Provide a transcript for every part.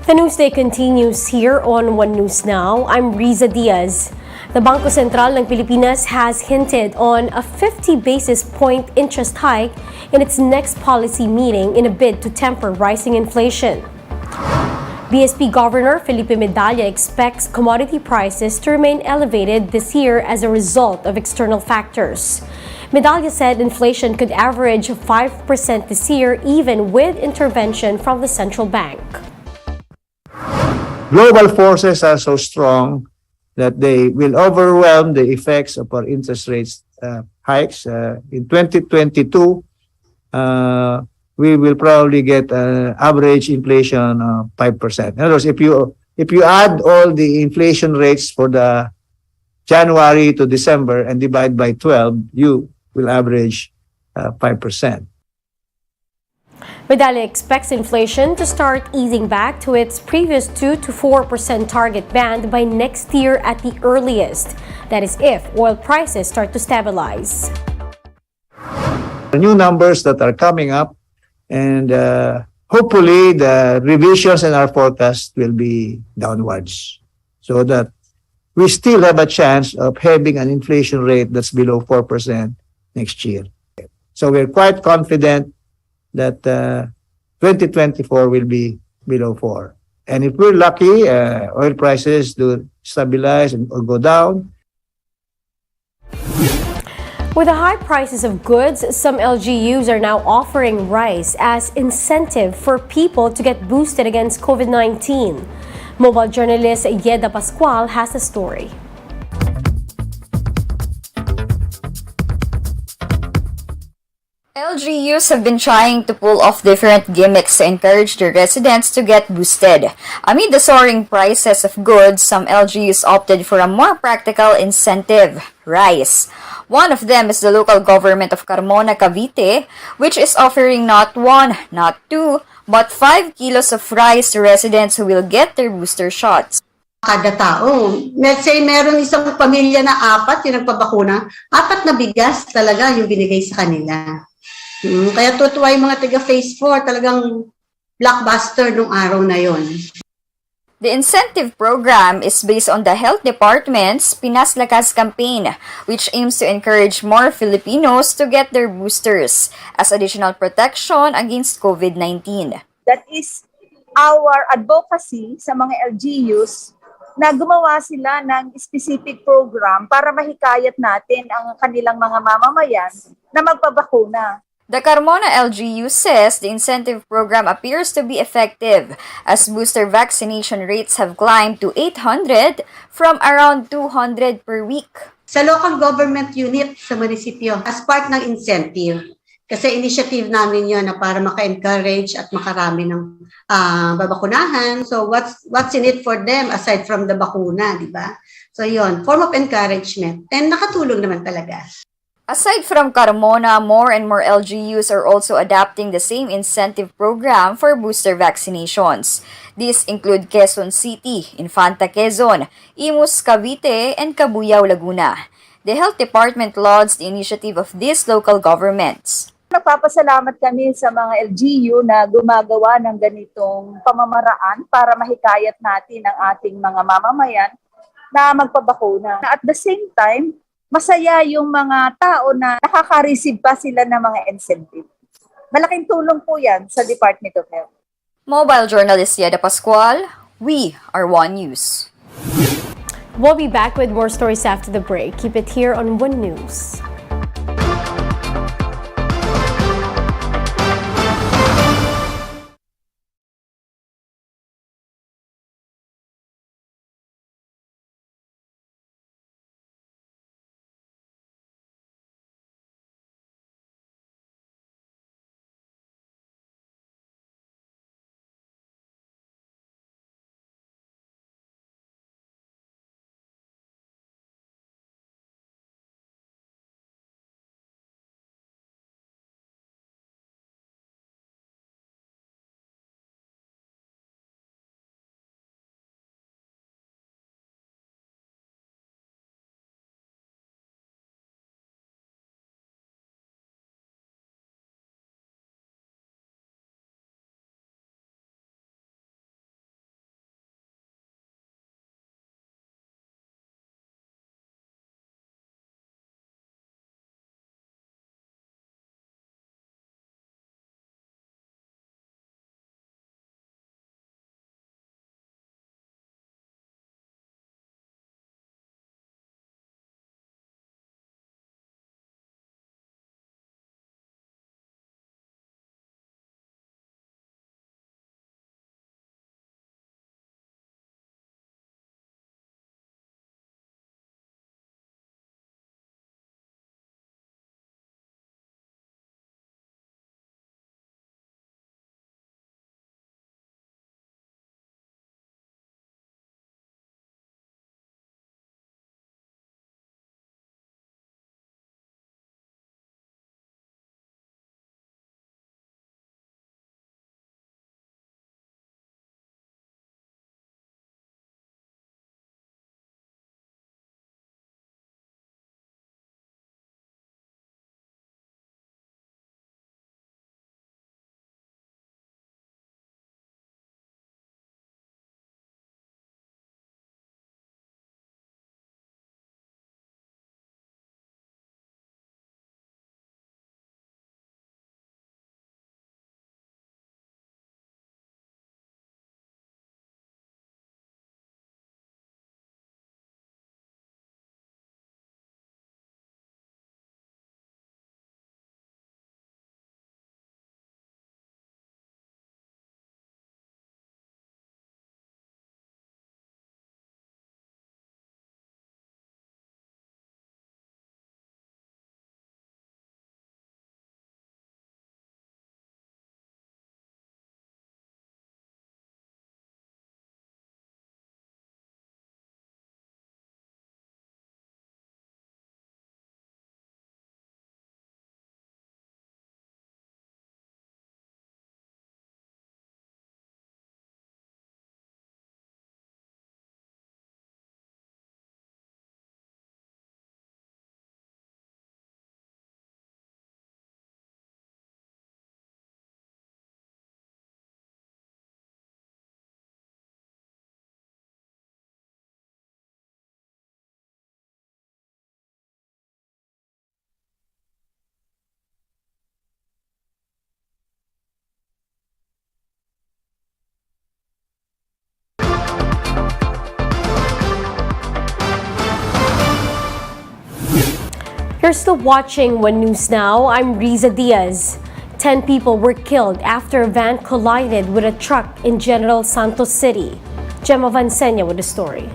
The newsday continues here on One News Now. I'm Riza Diaz. The Bangko Sentral ng Pilipinas has hinted on a 50 basis point interest hike in its next policy meeting in a bid to temper rising inflation. BSP Governor Felipe Medalla expects commodity prices to remain elevated this year as a result of external factors. Medalla said inflation could average 5% this year even with intervention from the central bank. Global forces are so strong that they will overwhelm the effects of our interest rates hikes. In 2022, we will probably get average inflation of 5%. In other words, if you add all the inflation rates for the January to December and divide by 12, you will average 5%. Medalla expects inflation to start easing back to its previous 2 to 4% target band by next year at the earliest. That is if oil prices start to stabilize. The new numbers that are coming up, and hopefully the revisions in our forecast will be downwards, so that we still have a chance of having an inflation rate that's below 4% next year. So we're quite confident that 2024 will be below 4. And if we're lucky, oil prices do stabilize or go down. With the high prices of goods, some LGUs are now offering rice as incentive for people to get boosted against COVID-19. Mobile journalist Yeda Pascual has a story. LGUs have been trying to pull off different gimmicks to encourage their residents to get boosted. Amid the soaring prices of goods, some LGUs opted for a more practical incentive, rice. One of them is the local government of Carmona, Cavite, which is offering not 1, not 2, but 5 kilos of rice to residents who will get their booster shots. Kada tao. Let's say meron isang pamilya na 4 yung nagpabakuna, 4 na bigas talaga yung binigay sa kanila. Kaya tutuwa yung mga taga Phase 4, talagang blockbuster nung araw na yon. The incentive program is based on the Health Department's Pinas Lakas campaign, which aims to encourage more Filipinos to get their boosters as additional protection against COVID-19. That is our advocacy sa mga LGUs na gumawa sila ng specific program para mahikayat natin ang kanilang mga mamamayan na magpabakuna. The Carmona LGU says the incentive program appears to be effective as booster vaccination rates have climbed to 800 from around 200 per week. Sa local government unit sa munisipyo, as part ng incentive, kasi initiative namin yon na para maka-encourage at makarami ng babakunahan. So what's in it for them aside from the bakuna, di ba? So yon, form of encouragement. And nakatulong naman talaga. Aside from Carmona, more and more LGUs are also adapting the same incentive program for booster vaccinations. These include Quezon City, Infanta Quezon, Imus Cavite, and Cabuyao Laguna. The Health Department lauds the initiative of these local governments. Nagpapasalamat kami sa mga LGU na gumagawa ng ganitong pamamaraan para mahikayat natin ang ating mga mamamayan na magpabakuna. At the same time, masaya yung mga tao na nakaka-receive pa sila ng mga incentive. Malaking tulong po yan sa Department of Health. Mobile journalist Yeda Pascual, we are One News. We'll be back with more stories after the break. Keep it here on One News. You're still watching One News Now. I'm Riza Diaz. 10 people were killed after a van collided with a truck in General Santos City. Gemma Vansenya with the story.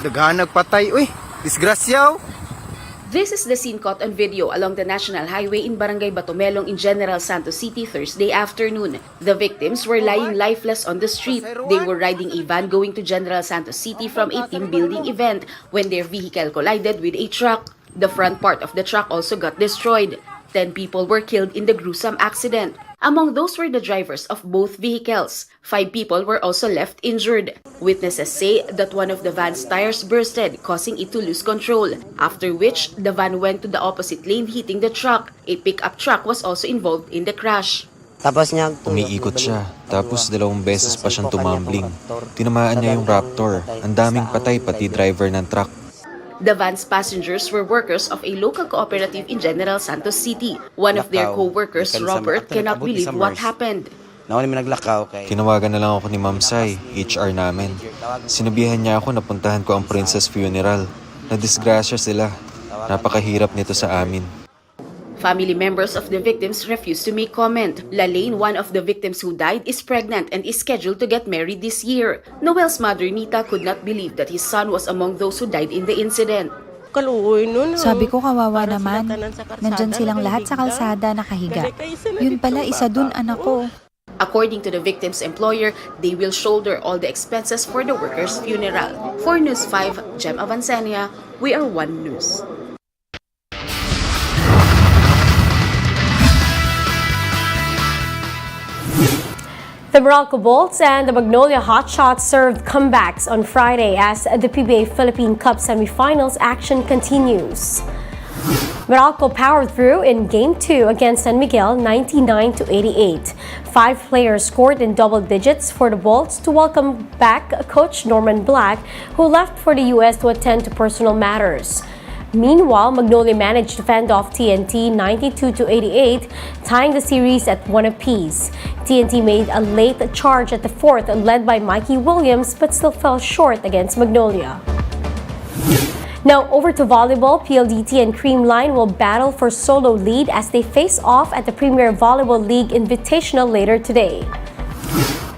Daghan nagpatay, uy! Disgrasyaw! This is the scene caught on video along the National Highway in Barangay Batomelong in General Santos City Thursday afternoon. The victims were lying lifeless on the street. They were riding a van going to General Santos City from a team building event when their vehicle collided with a truck. The front part of the truck also got destroyed. 10 people were killed in the gruesome accident. Among those were the drivers of both vehicles. 5 people were also left injured. Witnesses say that one of the van's tires bursted, causing it to lose control, after which the van went to the opposite lane hitting the truck. A pickup truck was also involved in the crash. Tapos niya umiikot siya, tapos 2 beses pa siyang tumambling. Tinamaan niya yung Raptor. Ang daming patay pati driver ng truck. The van's passengers were workers of a local cooperative in General Santos City. One of their co-workers, Robert, cannot believe what happened. Tinawagan na lang ako ni Ma'am Sai, HR namin. Sinabihan niya ako na puntahan ko ang Princess Funeral. Nadisgrasya sila. Napakahirap nito sa amin. Family members of the victims refused to make comment. Lalaine, one of the victims who died, is pregnant and is scheduled to get married this year. Noel's mother, Nita, could not believe that his son was among those who died in the incident. Sabi ko kawawa naman. Nandyan silang lahat sa kalsada nakahiga. Yun pala, isa dun anak ko. According to the victim's employer, they will shoulder all the expenses for the workers' funeral. For News 5, Gemma Vansenia, we are One News. The Meralco Bolts and the Magnolia Hotshots served comebacks on Friday as the PBA Philippine Cup semifinals action continues. Meralco powered through in Game 2 against San Miguel 99-88. 5 players scored in double digits for the Bolts to welcome back coach Norman Black, who left for the US to attend to personal matters. Meanwhile, Magnolia managed to fend off TNT 92-88, tying the series at 1 apiece. TNT made a late charge at the 4th, led by Mikey Williams, but still fell short against Magnolia. Now over to volleyball. PLDT and Creamline will battle for solo lead as they face off at the Premier Volleyball League Invitational later today.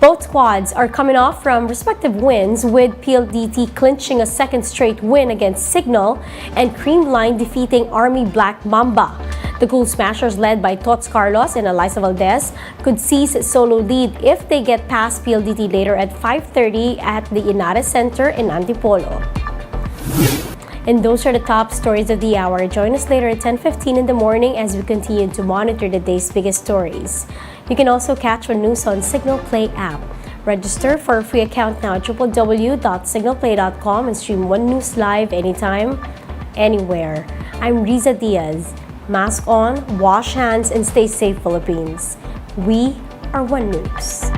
Both squads are coming off from respective wins, with PLDT clinching a second straight win against Signal and Creamline defeating Army Black Mamba. The Cool Smashers, led by Tots Carlos and Eliza Valdez, could seize solo lead if they get past PLDT later at 5:30 at the Inara Center in Antipolo. And those are the top stories of the hour. Join us later at 10:15 in the morning as we continue to monitor the day's biggest stories. You can also catch One News on Signal Play app. Register for a free account now at www.signalplay.com and stream One News live anytime, anywhere. I'm Riza Diaz. Mask on, wash hands, and stay safe, Philippines. We are One News.